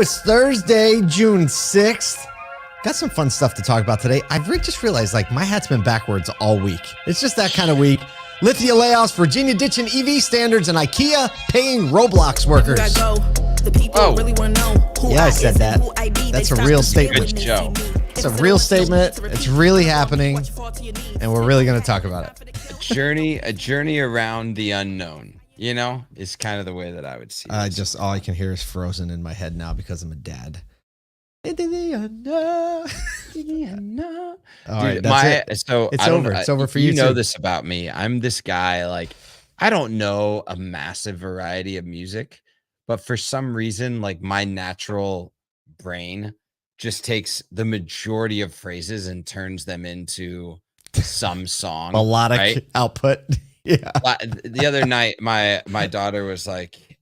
It's Thursday, June 6th. Got some fun stuff to talk about today. I've just realized, like, my hat's been backwards all week. It's just that kind of week. Lithia layoffs, Virginia ditching EV standards, and IKEA paying Roblox workers. Yeah, I said that. That's a real statement. Good show. It's a real statement. It's really happening, and we're really going to talk about it. A journey around the unknown, you know, is kind of the way that I would see it. All I can hear is Frozen in my head now because I'm a dad. All right, that's it. So it's over. It's over for you. You know this about me. I'm this guy, like, I don't know a massive variety of music, but for some reason, like, my natural brain just takes the majority of phrases and turns them into some song. Melodic output. Yeah. The other night, my daughter was like,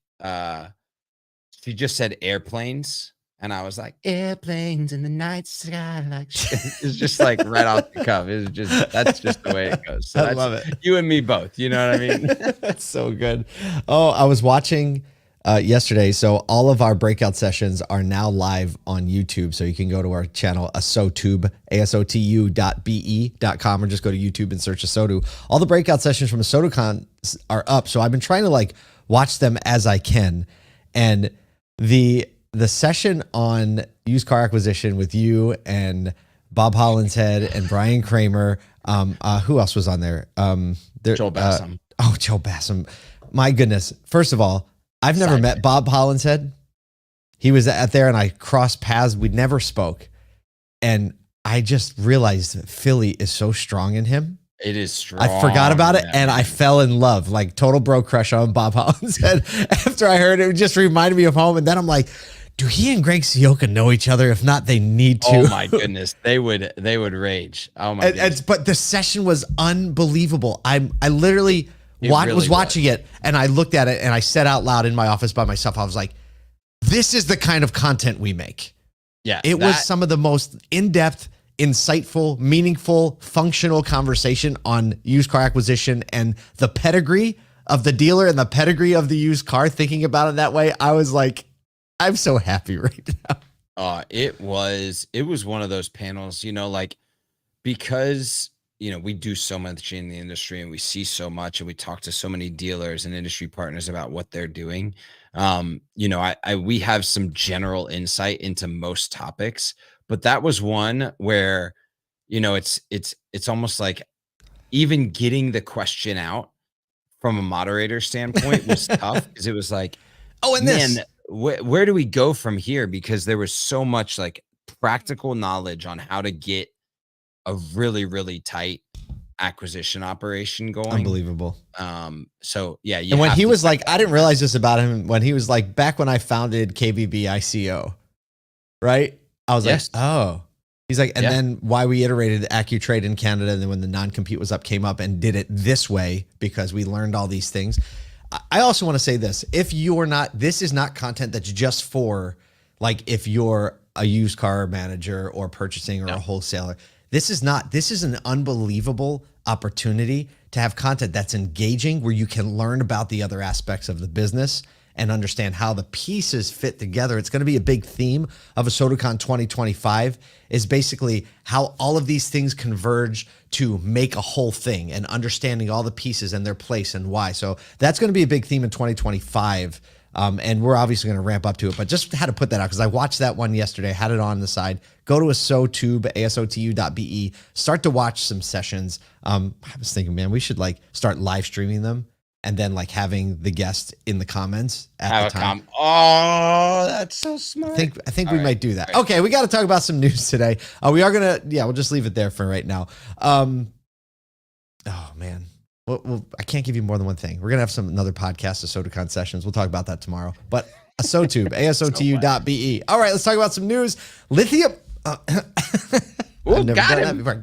she just said airplanes. And I was like, airplanes in the night sky. Like, it's just like right off the cuff. It's just, that's just the way it goes. So I love it. You and me both. You know what I mean? That's so good. Oh, I was watching yesterday. So all of our breakout sessions are now live on YouTube. So you can go to our channel, ASOTube, ASOTU.be.com, or just go to YouTube and search ASOTU. All the breakout sessions from ASOTU CON are up. So I've been trying to, like, watch them as I can. And the session on used car acquisition with you and Bob Hollinshead and Brian Kramer. Who else was on there? Joel Bassam. Joel Bassam. My goodness. First of all, I've never met Bob Hollinshead. He was at there and I crossed paths. We never spoke. And I just realized that Philly is so strong in him. It is strong. I forgot about it, and I fell in love, like total bro crush on Bob Hollinshead. After I heard it, it just reminded me of home. And then I'm like, do he and Greg Sioka know each other? If not, they need to. Oh my goodness, they would rage. Oh my goodness. But the session was unbelievable. I literally was watching it, and I looked at it, and I said out loud in my office by myself, I was like, this is the kind of content we make. Yeah, it was some of the most in-depth, insightful, meaningful, functional conversation on used car acquisition and the pedigree of the dealer and the pedigree of the used car. Thinking about it that way, I was like, I'm so happy right now. It was one of those panels, you know, like, because, you know, we do so much in the industry and we see so much and we talk to so many dealers and industry partners about what they're doing. You know, we have some general insight into most topics, but that was one where, you know, it's almost like even getting the question out from a moderator standpoint was tough, because it was like, oh, and man, where do we go from here? Because there was so much, like, practical knowledge on how to get a really, really tight acquisition operation going. Unbelievable. So yeah. And when he was like, I didn't realize this about him, when he was like, back when I founded KVB ICO, right? I was like, oh, he's like, and then why we iterated AccuTrade in Canada. And then when the non-compete was up, came up and did it this way because we learned all these things. I also want to say this. If you are not, this is not content that's just for, like, if you're a used car manager or purchasing or a wholesaler. This is an unbelievable opportunity to have content that's engaging, where you can learn about the other aspects of the business and understand how the pieces fit together. It's going to be a big theme of ASOTU CON 2025, is basically how all of these things converge to make a whole thing, and understanding all the pieces and their place and why. So that's going to be a big theme in 2025. And we're obviously going to ramp up to it, but just had to put that out because I watched that one yesterday, had it on the side. Go to ASOTube, ASOTU.be, start to watch some sessions. I was thinking, man, we should, like, start live streaming them and then, like, having the guest in the comments at the time. Oh, that's so smart. I think we might do that. Okay, we got to talk about some news today. We are going to, we'll just leave it there for right now. Oh, man. Well, I can't give you more than one thing. We're going to have another podcast of ASOTU CON sessions. We'll talk about that tomorrow. But ASOTube, ASOTU.be. All right, let's talk about some news. Lithia. I've never done that before.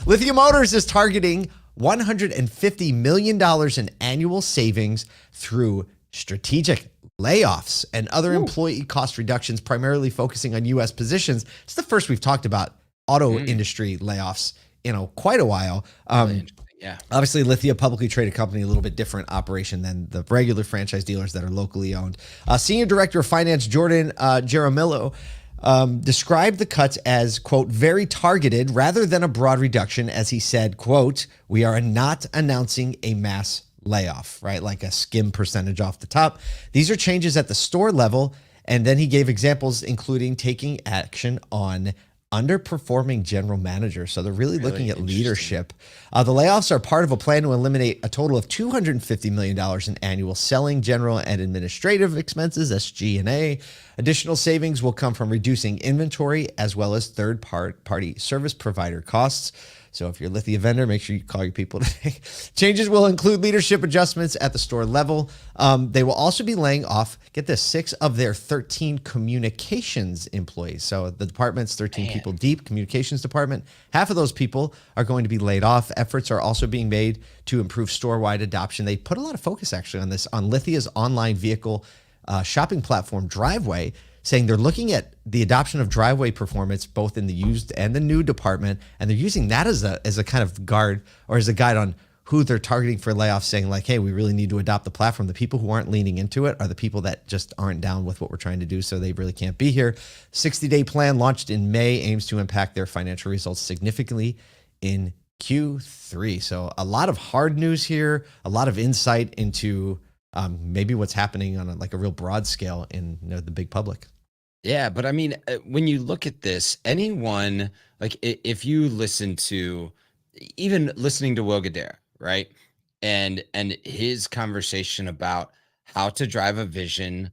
Lithia Motors is targeting $150 million in annual savings through strategic layoffs and other employee cost reductions, primarily focusing on U.S. positions. It's the first we've talked about auto industry layoffs in quite a while. Yeah. Obviously, Lithia, publicly traded company, a little bit different operation than the regular franchise dealers that are locally owned. Senior Director of Finance, Jardon Jaramillo, described the cuts as, quote, very targeted rather than a broad reduction, as he said, quote, we are not announcing a mass layoff, right? Like a skim percentage off the top. These are changes at the store level. And then he gave examples, including taking action on underperforming general managers. So they're really looking at leadership. The layoffs are part of a plan to eliminate a total of $250 million in annual selling, general, and administrative expenses, SG&A. Additional savings will come from reducing inventory as well as third-party service provider costs. So if you're a Lithia vendor, make sure you call your people today. Changes will include leadership adjustments at the store level. They will also be laying off, get this, 6 of their 13 communications employees. So the department's 13 people deep, communications department. Half of those people are going to be laid off. Efforts are also being made to improve store-wide adoption. They put a lot of focus actually on this, on Lithia's online vehicle shopping platform, Driveway, saying they're looking at the adoption of Driveway performance both in the used and the new department, and they're using that as a kind of guard or as a guide on who they're targeting for layoffs, saying like, hey, we really need to adopt the platform. The people who aren't leaning into it are the people that just aren't down with what we're trying to do, so they really can't be here. 60-day plan launched in May aims to impact their financial results significantly in Q3. So a lot of hard news here, a lot of insight into maybe what's happening on a real broad scale in the big public. Yeah, but I mean, when you look at this, anyone, like if you listen to, even listening to Will Guidara, right? And his conversation about how to drive a vision,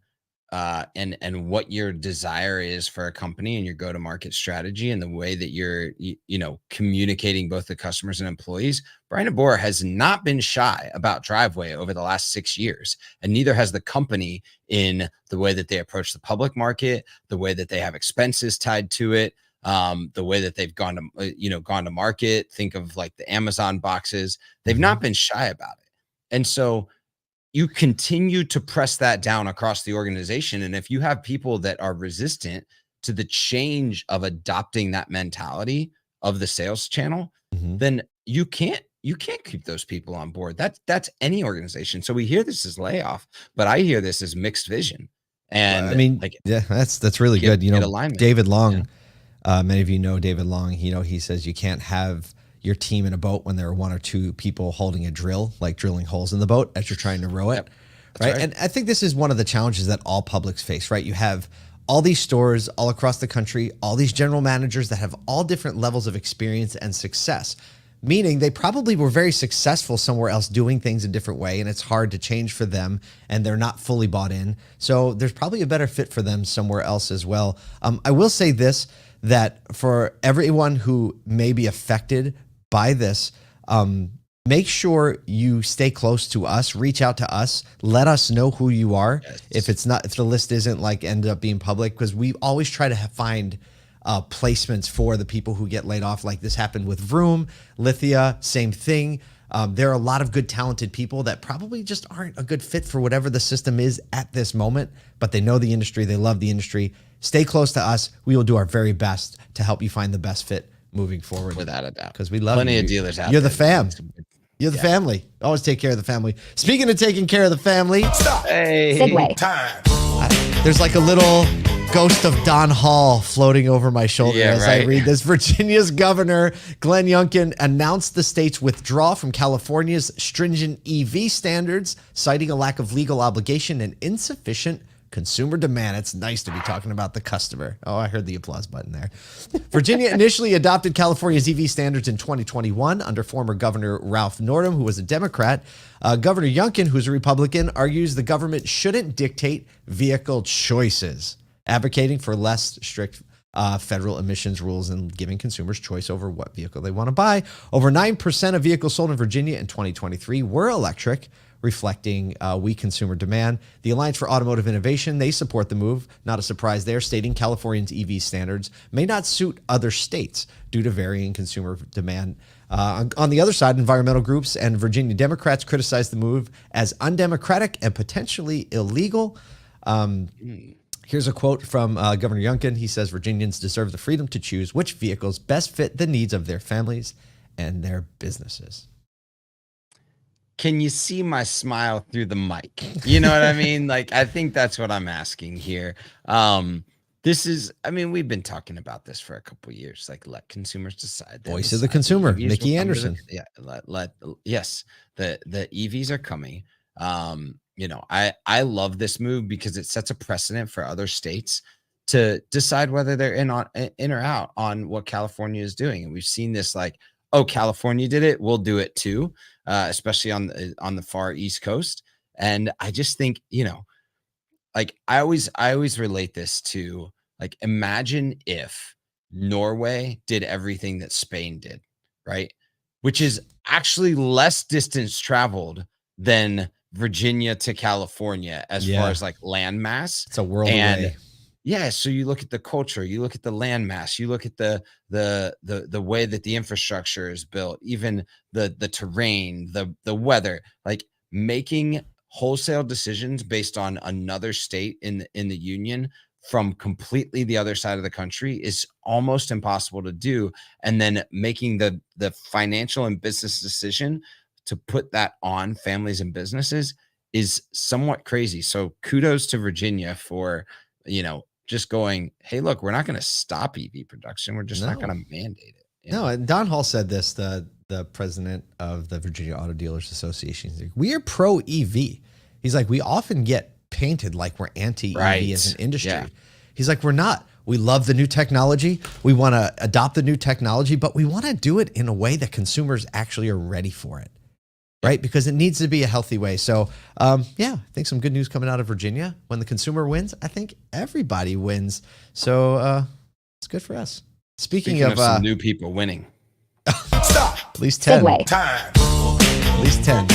and what your desire is for a company and your go-to-market strategy and the way that you're, communicating both the customers and employees. Brian DeBoer has not been shy about Driveway over the last 6 years, and neither has the company in the way that they approach the public market, the way that they have expenses tied to it, the way that they've gone to market. Think of like the Amazon boxes. They've not been shy about it. And so you continue to press that down across the organization. And if you have people that are resistant to the change of adopting that mentality of the sales channel, then you can't keep those people on board. That's any organization. So we hear this as layoff, but I hear this as mixed vision. And I mean, that's really good. David Long, many of you know David Long, he says you can't have your team in a boat when there are 1 or 2 people holding a drill, like drilling holes in the boat as you're trying to row it. Right? And I think this is one of the challenges that all publics face, right? You have all these stores all across the country, all these general managers that have all different levels of experience and success, meaning they probably were very successful somewhere else doing things a different way, and it's hard to change for them, and they're not fully bought in. So there's probably a better fit for them somewhere else as well. I will say this, that for everyone who may be affected by this, make sure you stay close to us, reach out to us, let us know who you are. Yes. If the list isn't ended up being public, because we always try to find placements for the people who get laid off. Like this happened with Vroom, Lithia, same thing. There are a lot of good, talented people that probably just aren't a good fit for whatever the system is at this moment, but they know the industry, they love the industry. Stay close to us. We will do our very best to help you find the best fit moving forward. Without a doubt. Because we love plenty you. of dealers out You're there. the fam. You're the family. Always take care of the family. Speaking of taking care of the family. Stop. Hey. Segue. Time. There's like a little ghost of Don Hall floating over my shoulder as I read this. Virginia's Governor Glenn Youngkin announced the state's withdrawal from California's stringent EV standards, citing a lack of legal obligation and insufficient consumer demand. It's nice to be talking about the customer. Oh, I heard the applause button there. Virginia initially adopted California's EV standards in 2021 under former Governor Ralph Northam, who was a Democrat. Governor Youngkin, who's a Republican, argues the government shouldn't dictate vehicle choices, advocating for less strict federal emissions rules and giving consumers choice over what vehicle they want to buy. Over 9% of vehicles sold in Virginia in 2023 were electric, reflecting weak consumer demand. The Alliance for Automotive Innovation, they support the move. Not a surprise there, stating California's EV standards may not suit other states due to varying consumer demand. On the other side, environmental groups and Virginia Democrats criticized the move as undemocratic and potentially illegal. Here's a quote from Governor Youngkin. He says, Virginians deserve the freedom to choose which vehicles best fit the needs of their families and their businesses. can you see my smile through the mic? You know what I mean? Like, I think that's what I'm asking here. This is, I mean, we've been talking about this for a couple of years. Like, let consumers decide. Voice of the consumer, Nikki Anderson. Yes, the EVs are coming. You know, I love this move because it sets a precedent for other states to decide whether they're in or out on what California is doing. And we've seen this, like, oh, California did it, we'll do it too, especially on the far East Coast. And I just think, you know, like I always relate this to, like, imagine if Norway did everything that Spain did, right? Which is actually less distance traveled than Virginia to California as far as like land mass. It's a world away. Yeah, so you look at the culture, you look at the land mass, you look at the way that the infrastructure is built, even the terrain, the weather, like making wholesale decisions based on another state in the union from completely the other side of the country is almost impossible to do. And then making the financial and business decision to put that on families and businesses is somewhat crazy. So kudos to Virginia for, you know, just going, hey, look, we're not going to stop EV production. We're just not going to mandate it. No, and Don Hall said this, the president of the Virginia Auto Dealers Association. He's like, we are pro EV. He's like, we often get painted like we're anti-EV as an industry. Yeah. He's like, we're not. We love the new technology. We want to adopt the new technology, but we want to do it in a way that consumers actually are ready for it. Right? Because it needs to be a healthy way. So, yeah, I think some good news coming out of Virginia. When the consumer wins, I think everybody wins. So, it's good for us. Speaking of some new people winning. Stop. At least 10. Time. At least 10.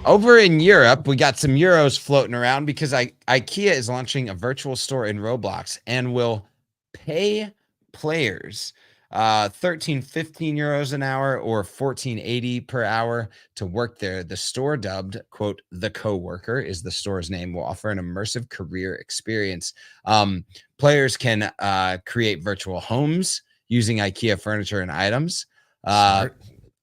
Over in Europe, we got some euros floating around because IKEA is launching a virtual store in Roblox and will pay players 15 euros an hour or 14.80 per hour to work there. The store, dubbed, quote, the coworker is the store's name, will offer an immersive career experience. Players can create virtual homes using IKEA furniture and items.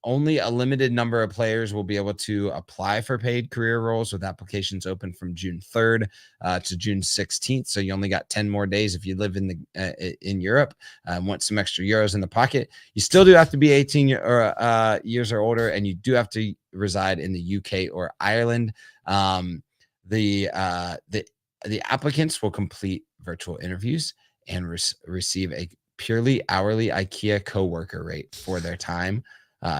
Only a limited number of players will be able to apply for paid career roles, with applications open from June 3rd to June 16th. So you only got 10 more days if you live in Europe and want some extra euros in the pocket. You still do have to be 18 years or older, and you do have to reside in the UK or Ireland. The applicants will complete virtual interviews and receive a purely hourly IKEA coworker rate for their time.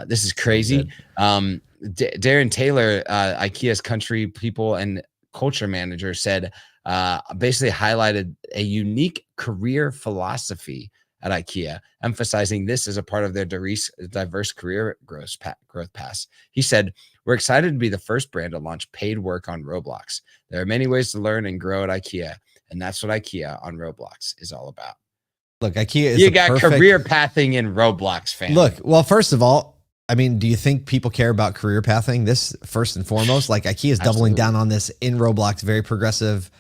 This is crazy. Darren Taylor, IKEA's country people and culture manager, said basically highlighted a unique career philosophy at IKEA, emphasizing this as a part of their diverse career growth path. He said, "We're excited to be the first brand to launch paid work on Roblox. There are many ways to learn and grow at IKEA, and that's what IKEA on Roblox is all about." Look, IKEA is you got career pathing in Roblox, fam. Look, well, first of all, I mean, do you think people care about career pathing? This first and foremost, like IKEA is doubling down on this in Roblox, very progressive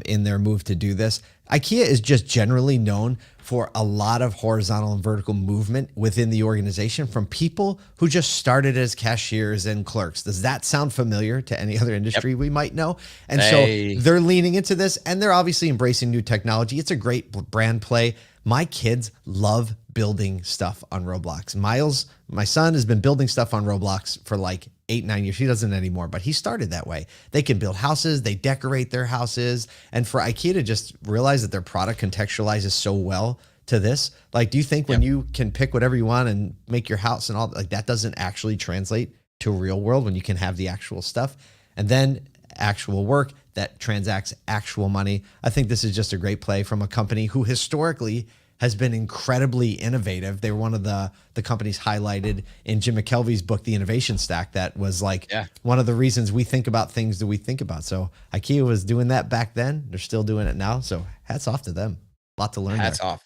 in their move to do this. IKEA is just generally known for a lot of horizontal and vertical movement within the organization from people who just started as cashiers and clerks. Does that sound familiar to any other industry we might know? And so they're leaning into this, and they're obviously embracing new technology. It's a great brand play. My kids love building stuff on Roblox. Miles, my son, has been building stuff on Roblox for like 8-9 years. He doesn't anymore, but he started that way. They can build houses, they decorate their houses. And for IKEA to just realize that their product contextualizes so well to this, like, do you think when you can pick whatever you want and make your house and all, like, that doesn't actually translate to a real world when you can have the actual stuff and then actual work that transacts actual money? I think this is just a great play from a company who historically has been incredibly innovative. They were one of the companies highlighted in Jim McKelvey's book, The Innovation Stack, that was like one of the reasons we think about things that we think about. So IKEA was doing that back then. They're still doing it now. So hats off to them. A lot to learn. Hats off.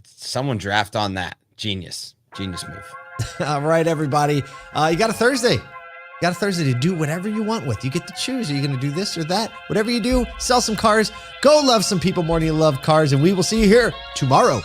Someone draft on that. Genius move. All right, everybody. You got a Thursday. You got a Thursday to do whatever you want with. You get to choose. Are you going to do this or that? Whatever you do, sell some cars. Go love some people more than you love cars. And we will see you here tomorrow.